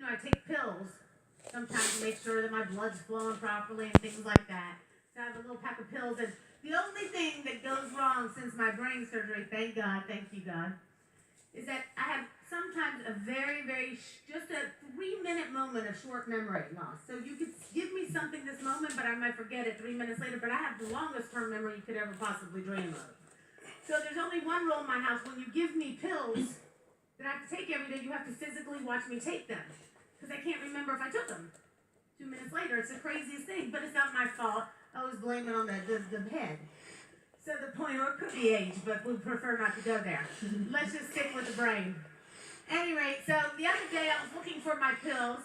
I take pills sometimes to make sure that my blood's flowing properly and things like that. So I have a little pack of pills, and the only thing that goes wrong since my brain surgery, thank God, thank you God, is that I have sometimes a just a 3-minute moment of short memory loss. So you could give me something this moment, but I might forget it 3 minutes later, but I have the longest term memory you could ever possibly dream of. So there's only one rule in my house. When you give me pills that I have to take every day, you have to physically watch me take them. Because I can't remember if I took them. 2 minutes later, it's the craziest thing, but it's not my fault. I always blame it on the head. So the point, or it could be age, but we prefer not to go there. Let's just stick with the brain. Anyway, so the other day I was looking for my pills,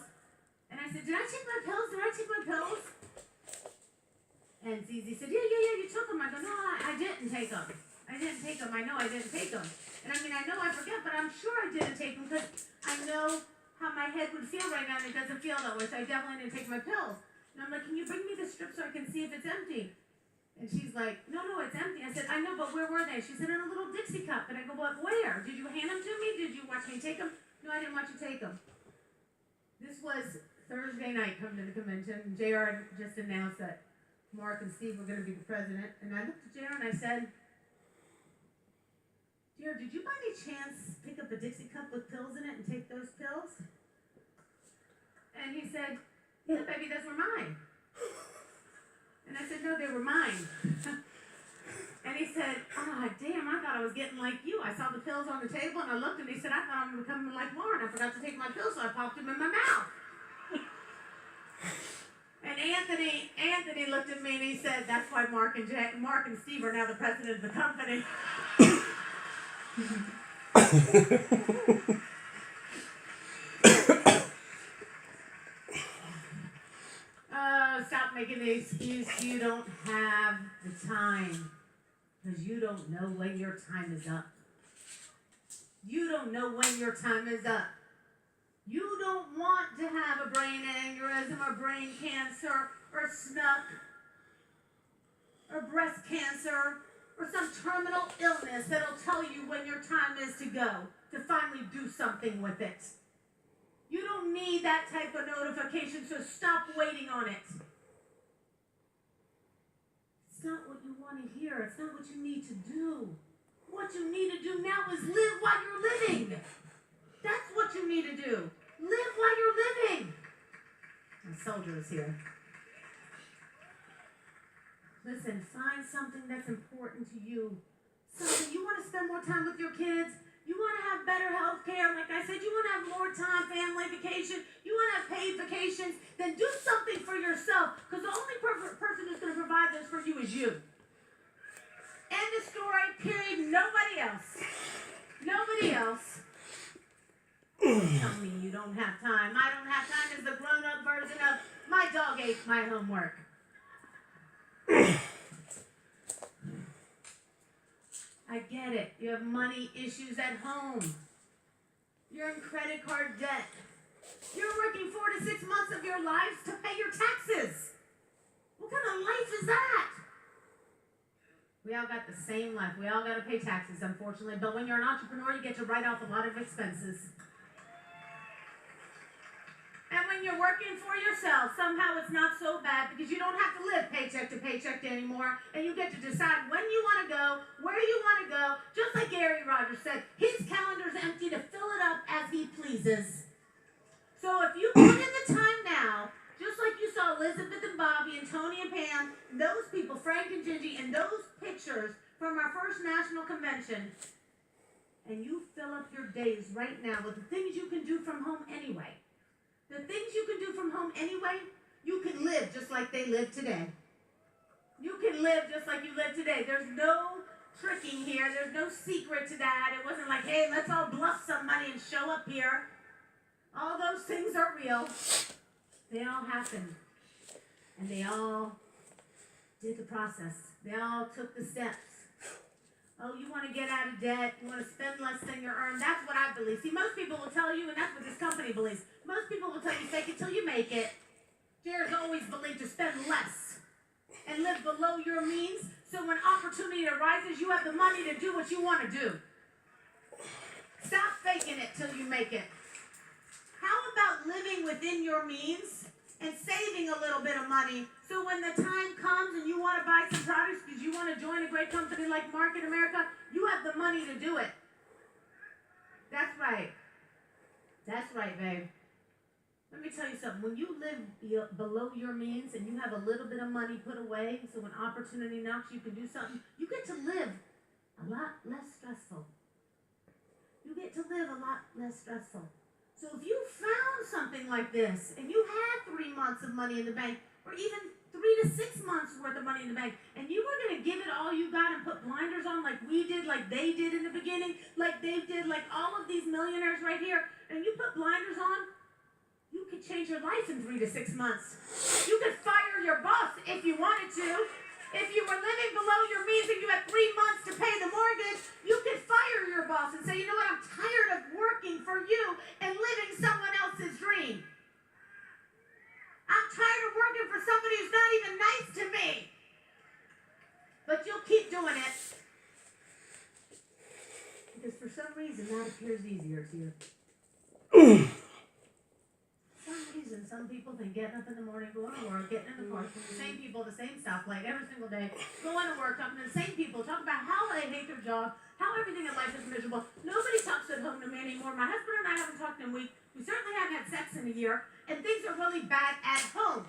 and I said, did I take my pills? Did I take my pills? And Zizi said, yeah, you took them. I go, no, I didn't take them. I didn't take them. I know I didn't take them. And I mean, I know I forget, but I'm sure I didn't take them because I know how my head would feel right now, and it doesn't feel that way, so I definitely didn't take my pills. And I'm like, can you bring me the strip so I can see if it's empty? And she's like, no, it's empty. I said, I know, but where were they? She said, in a little Dixie cup. And I go, but where? Did you hand them to me? Did you watch me take them? No, I didn't watch you take them. This was Thursday night coming to the convention. JR just announced that Mark and Steve were going to be the president. And I looked at JR and I said, JR, did you by any chance pick up a Dixie cup with pills in it and take those pills? And he said, yeah, baby, those were mine. And I said, no, they were mine. And he said, damn, I thought I was getting like you. I saw the pills on the table, and I looked, and he said, I thought I was becoming like Lauren. I forgot to take my pills, so I popped them in my mouth. And Anthony looked at me, and he said, that's why Mark and Steve are now the president of the company. Stop making the excuse you don't have the time, because you don't know when your time is up. You don't know when your time is up. You don't want to have a brain aneurysm or brain cancer or SNUC or breast cancer or some terminal illness that'll tell you when your time is to go, to finally do something with it. You don't need that type of notification, so stop waiting on it. It's not what you want to hear. It's not what you need to do. What you need to do now is live while you're living. That's what you need to do. Live while you're living. My soldier is here. Listen, find something that's important to you. Something you want to spend more time with your kids. You want to have better health care. Like I said, you want to have more time, family vacation. You want to have paid vacations. Then do something for yourself, because the only person who's going to provide this for you is you. End of story, period. Nobody else. Nobody else. Tell me you don't have time. I don't have time is the grown-up version of my dog ate my homework. I get it. You have money issues at home. You're in credit card debt. You're working 4 to 6 months of your life to pay your taxes. What kind of life is that? We all got the same life. We all got to pay taxes, unfortunately. But when you're an entrepreneur, you get to write off a lot of expenses. And when you're working for yourself, somehow it's not so bad because you don't have to live paycheck to paycheck anymore, and you get to decide when you want to go, where you want to go, just like Gary Rogers said, his calendar's empty to fill it up as he pleases. So if you put in the time now, just like you saw Elizabeth and Bobby and Tony and Pam, those people, Frank and Gingy, and those pictures from our first national convention, and you fill up your days right now with the things you can do from home anyway. The things you can do from home anyway, you can live just like they live today. You can live just like you live today. There's no tricking here. There's no secret to that. It wasn't like, hey, let's all bluff somebody and show up here. All those things are real. They all happened. And they all did the process. They all took the steps. Oh, you want to get out of debt, you want to spend less than you earn. That's what I believe. See, most people will tell you, and that's what this company believes. Most people will tell you, fake it till you make it. Jared's always believed to spend less and live below your means, so when opportunity arises, you have the money to do what you want to do. Stop faking it till you make it. How about living living within your means and saving a little bit of money. So when the time comes and you want to buy some products because you want to join a great company like Market America, you have the money to do it. That's right. That's right, babe. Let me tell you something. When you live below your means and you have a little bit of money put away, so when opportunity knocks, you can do something, you get to live a lot less stressful. You get to live a lot less stressful. So if you found something like this and you had 3 months of money in the bank, or even 3 to 6 months worth of money in the bank, and you were going to give it all you got and put blinders on like we did, like they did in the beginning, like they did, like all of these millionaires right here, and you put blinders on, you could change your life in 3 to 6 months. You could fire your boss if you wanted to. If you were living below your means and you had 3 months to pay the mortgage, you could fire your boss and say, you know what, I'm tired of working for you and living someone else's dream. I'm tired of working for somebody who's not even nice to me. But you'll keep doing it. Because for some reason that appears easier to you. Some people think getting up in the morning, going to work, getting in the car, the same people, the same stoplight every single day, going to work, talking to the same people, talking about how they hate their job, how everything in life is miserable. Nobody talks at home to me anymore. My husband and I haven't talked in a week. We certainly haven't had sex in a year, and things are really bad at home.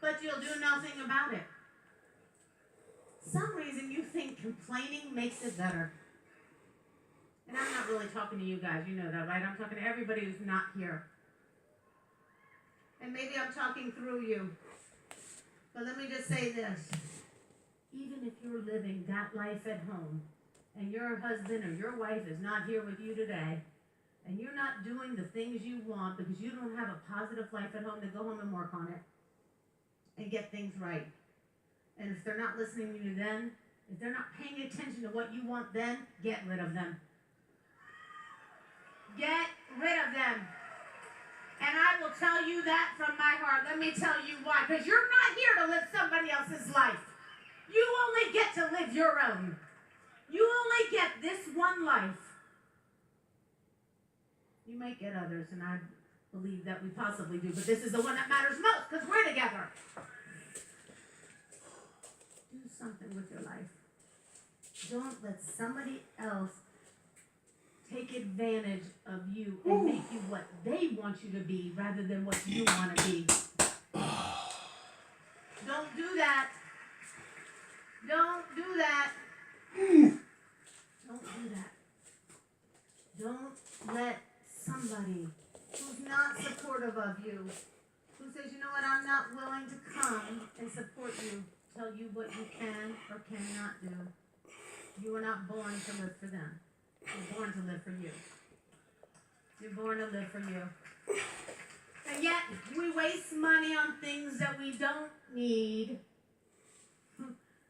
But you'll do nothing about it. Some reason you think complaining makes it better. And I'm not really talking to you guys, you know that, right? I'm talking to everybody who's not here. And maybe I'm talking through you. But let me just say this. Even if you're living that life at home, and your husband or your wife is not here with you today, and you're not doing the things you want because you don't have a positive life at home, then go home and work on it. And get things right. And if they're not listening to you then, if they're not paying attention to what you want then, get rid of them. Get rid of them. And I will tell you that from my heart. Let me tell you why. Because you're not here to live somebody else's life. You only get to live your own. You only get this one life. You might get others, and I believe that we possibly do, but this is the one that matters most because we're together. Do something with your life. Don't let somebody else take advantage of you and make you what they want you to be rather than what you want to be. Don't do that. Don't do that. Don't do that. Don't let somebody who's not supportive of you, who says, you know what, I'm not willing to come and support you, tell you what you can or cannot do. You were not born to live for them. You're born to live for you. You're born to live for you. And yet, we waste money on things that we don't need.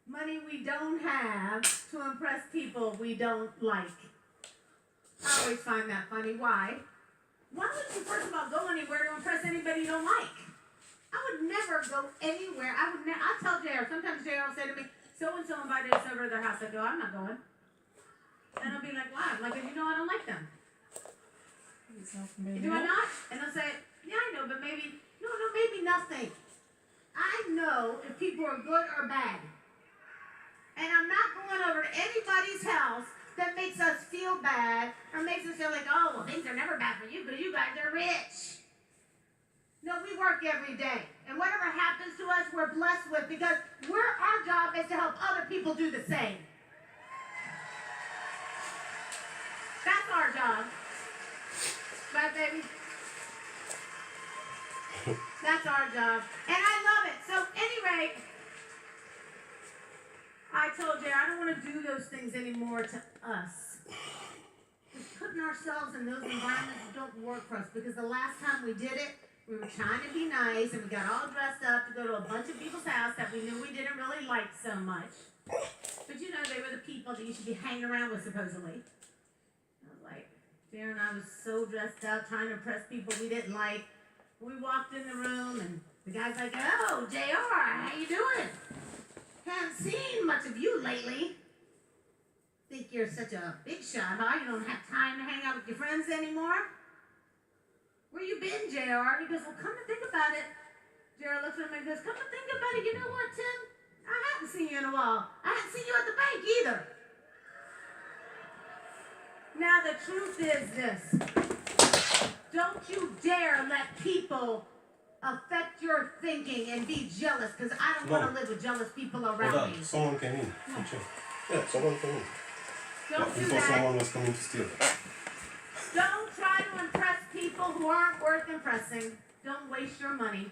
Money we don't have to impress people we don't like. I always find that funny. Why? Why would you, first of all, go anywhere to impress anybody you don't like? I would never go anywhere. I tell JR, sometimes JR will say to me, so-and-so invited us over to their house. I go, I'm not going. And I'll be like, why? I'm like, you know I don't like them. Do I not? And they'll say, yeah, I know, but maybe, no, maybe nothing. I know if people are good or bad. And I'm not going over to anybody's house that makes us feel bad or makes us feel like, oh, well, things are never bad for you because you guys are rich. No, we work every day. And whatever happens to us, we're blessed with because our job is to help other people do the same. That's our job. Right, baby? That's our job. And I love it. So, anyway, I told you I don't want to do those things anymore to us. Just putting ourselves in those environments don't work for us because the last time we did it, we were trying to be nice and we got all dressed up to go to a bunch of people's house that we knew we didn't really like so much. But you know, they were the people that you should be hanging around with supposedly. I was like, Darren and I was so dressed up trying to impress people we didn't like. We walked in the room and the guy's like, oh, JR, how you doing? Haven't seen much of you lately. think you're such a big shot, huh? You don't have time to hang out with your friends anymore? Where you been, JR? He goes, well, come to think about it. JR looks at him and goes, come to think about it, you know what, Tim? I haven't seen you in a while. I haven't seen you at the bank either. Now the truth is this. Don't you dare let people affect your thinking and be jealous, because I don't want to live with jealous people around me. Someone came in. Yeah, someone came in. Don't do that. Someone was that. coming to steal. Don't try to impress people who aren't worth impressing. Don't waste your money.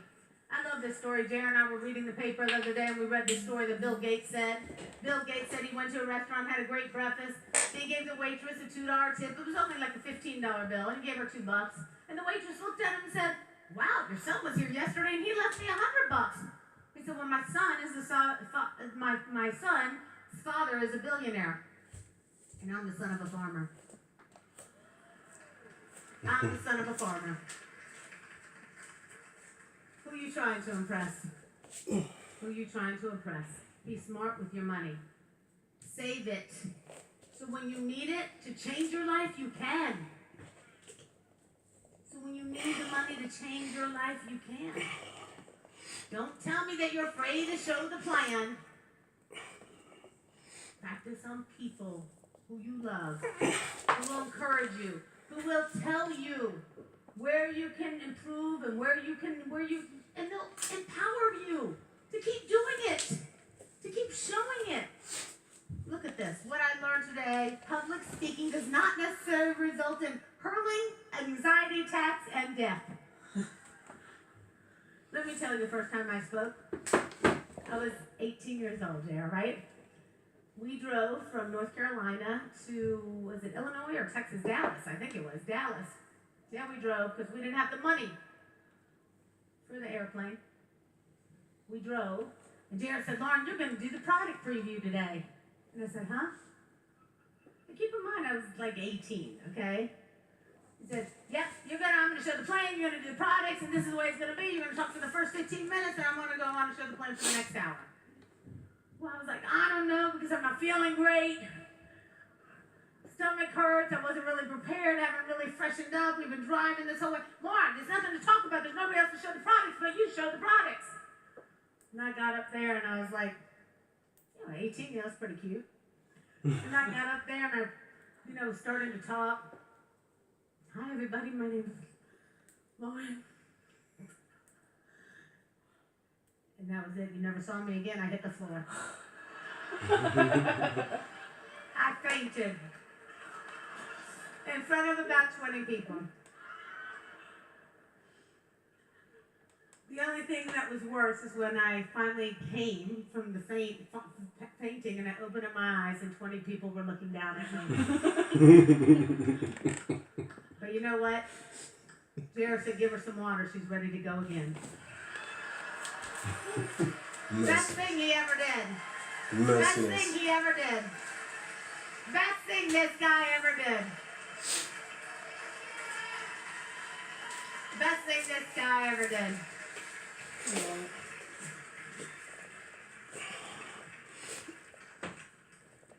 I love this story. Jared and I were reading the paper the other day, and we read this story that Bill Gates said. Bill Gates said he went to a restaurant, had a great breakfast. He gave the waitress a $2 tip. It was only like a $15 bill, and he gave her $2. And the waitress looked at him and said, wow, your son was here yesterday, and he left me $100. He said, well, my son's father is a billionaire, and I'm the son of a farmer. I'm the son of a farmer. Who are you trying to impress? Who are you trying to impress? Be smart with your money. Save it. So when you need it to change your life, you can. So when you need the money to change your life, you can. Don't tell me that you're afraid to show the plan. Practice on people who you love, who will encourage you, who will tell you where you can improve and and they'll empower you to keep doing it, to keep showing it. Look at this. What I learned today, public speaking does not necessarily result in hurling, anxiety attacks, and death. Let me tell you the first time I spoke. I was 18 years old there, right? We drove from North Carolina to, was it Illinois or Texas? Dallas, I think it was, Dallas. Yeah, we drove because we didn't have the money for the airplane. We drove, and Jared said, Lauren, you're going to do the product preview today. And I said, huh? And keep in mind, I was like 18, okay? He said, yep, I'm going to show the plane, you're going to do the products, and this is the way it's going to be. You're going to talk for the first 15 minutes, and I'm going to go on and show the plane for the next hour. Well, I was like, I don't know, because I'm not feeling great. Stomach hurts, I wasn't really prepared, I haven't really freshened up, we've been driving this whole way. Lauren, there's nothing to talk about, there's nobody else to show the products, but you show the products. And I got up there and I was like, 18, that's pretty cute. And I got up there and I, started to talk. Hi everybody, my name is Lauren. And that was it, you never saw me again, I hit the floor. I fainted. In front of about 20 people. The only thing that was worse is when I finally came from the fainting and I opened up my eyes and 20 people were looking down at me. But you know what? Jared said give her some water, she's ready to go again. Best thing he ever did. Best thing he ever did. Best thing this guy ever did. Best thing this guy ever did.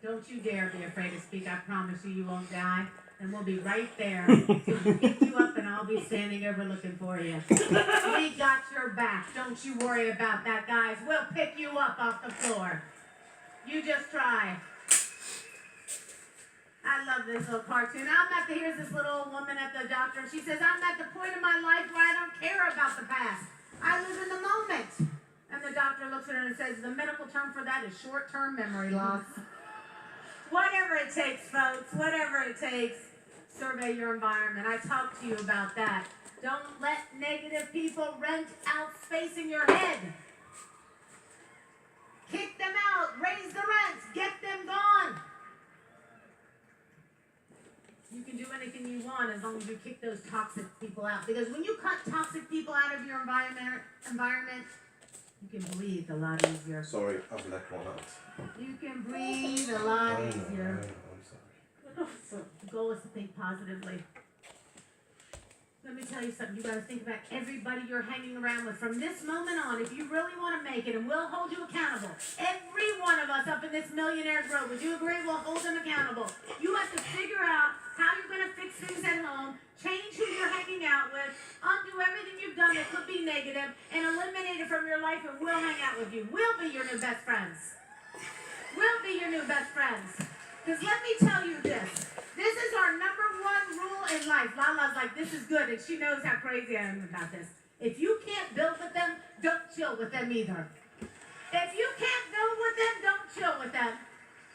Don't you dare be afraid to speak. I promise you, you won't die. And we'll be right there to pick you up, and I'll be standing over looking for you. We got your back. Don't you worry about that, guys. We'll pick you up off the floor. You just try. I love this little cartoon. Here's this little woman at the doctor. She says, I'm at the point in my life where I don't care about the past. I live in the moment. And the doctor looks at her and says, the medical term for that is short-term memory loss. Whatever it takes, folks. Whatever it takes. Survey your environment. I talked to you about that. Don't let negative people rent out space in your head. Kick them out. Raise the rents. Get them gone. You can do anything you want as long as you kick those toxic people out. Because when you cut toxic people out of your environment, you can breathe a lot easier. Sorry, I've left one out. You can breathe a lot easier. I'm sorry. The goal is to think positively. Let me tell you something. You got to think about everybody you're hanging around with. From this moment on, if you really want to make it, and we'll hold you accountable, every one of us up in this millionaire's row, would you agree? We'll hold them accountable. You have to figure out how you're going to fix things at home, change who you're hanging out with, undo everything you've done that could be negative, and eliminate it from your life, and we'll hang out with you. We'll be your new best friends. We'll be your new best friends. Because let me tell you this. This is our number one rule in life. Lala's like, this is good, and she knows how crazy I am about this. If you can't build with them, don't chill with them either. If you can't build with them, don't chill with them.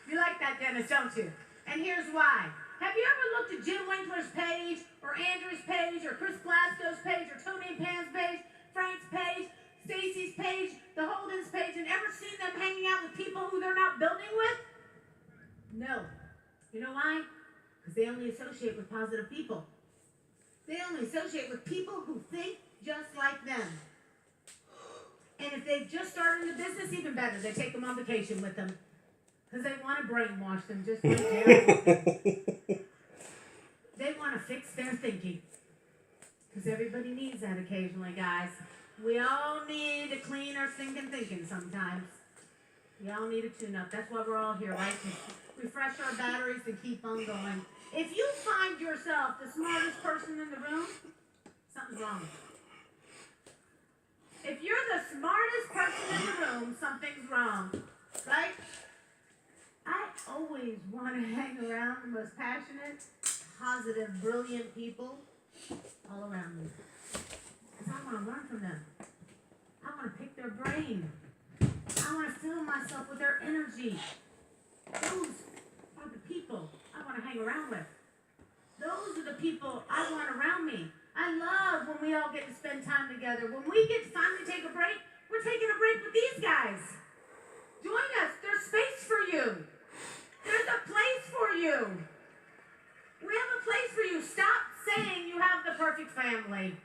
You like that, Dennis, don't you? And here's why. Have you ever looked at Jim Winkler's page, or Andrew's page, or Chris Blasco's page, or Tony and Pam's page, Frank's page, Stacy's page, the Holden's page, and ever seen them hanging out with people who they're not building with? No. You know why? Because they only associate with positive people. They only associate with people who think just like them. And if they've just started in the business, even better. They take them on vacation with them. Because they want to brainwash them just like Jerry. They want to fix their thinking. Because everybody needs that occasionally, guys. We all need to clean our stinking thinking sometimes. We all need a tune-up. That's why we're all here, right? To refresh our batteries and keep on going. If you find yourself the smartest person in the room, something's wrong. If you're the smartest person in the room, something's wrong, right? I always want to hang around the most passionate, positive, brilliant people all around me. Because I want to learn from them. I want to pick their brain. I want to fill myself with their energy. Those are the people I want to hang around with. Those are the people I want around me. I love when we all get to spend time together. When we get to finally take a break, we're taking a break with these guys. Join us. There's space for you. There's a place for you. We have a place for you. Stop saying you have the perfect family.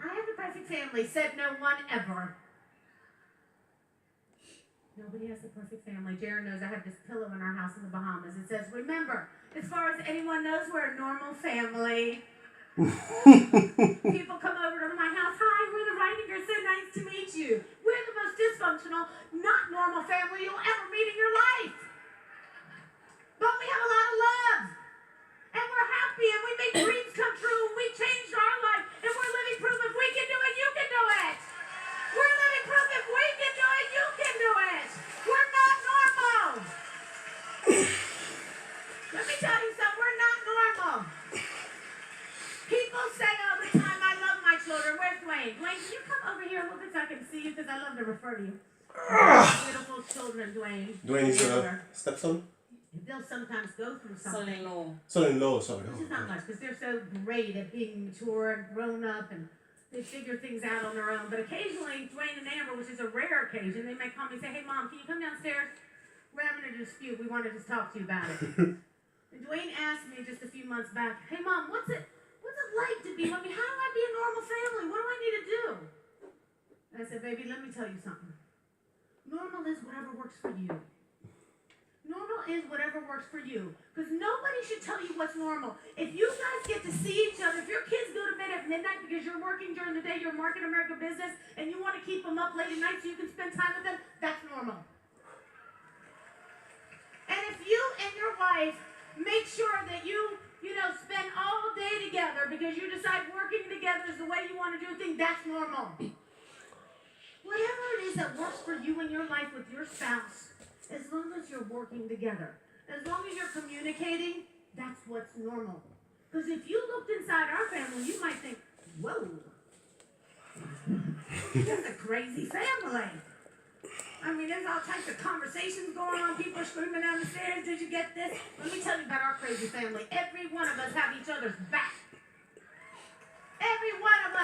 I have the perfect family, said no one ever. Nobody has the perfect family. Jared knows I have this pillow in our house in the Bahamas. It says, remember, as far as anyone knows, we're a normal family. People come over to my house. Hi, we're the Reiningers. So nice to meet you. We're the most dysfunctional, not normal family you'll ever meet in your life. But we have a lot of love. And we're happy, and we make dreams come true, and we changed our life. And we're living proof if we can do it, you can do it. We're living proof if we can do it, you can do it. We're not normal. Let me tell you something, we're not normal. People say all the time, I love my children. Where's Dwayne? Dwayne, can you come over here a little bit so I can see you? Because I love to refer to you. Beautiful children, Dwayne. Dwayne is your stepson? They'll sometimes go through something. Son-in-law, sorry. Which is not much, because they're so great at being mature and grown up, and they figure things out on their own. But occasionally, Dwayne and Amber, which is a rare occasion, they may call me and say, hey, Mom, can you come downstairs? We're having a dispute. We want to just talk to you about it. And Dwayne asked me just a few months back, hey, Mom, what's it like to be, how do I be a normal family? What do I need to do? And I said, baby, let me tell you something. Normal is whatever works for you. Normal is whatever works for you. Because nobody should tell you what's normal. If you guys get to see each other, if your kids go to bed at midnight because you're working during the day, you're Market America business, and you want to keep them up late at night so you can spend time with them, that's normal. And if you and your wife make sure that you spend all day together because you decide working together is the way you want to do things, that's normal. Whatever it is that works for you in your life with your spouse, as long as you're working together, as long as you're communicating, that's what's normal. Because if you looked inside our family, you might think, whoa, that's a crazy family. I mean, there's all types of conversations going on. People are screaming down the stairs. Did you get this? Let me tell you about our crazy family. Every one of us have each other's back. Every one of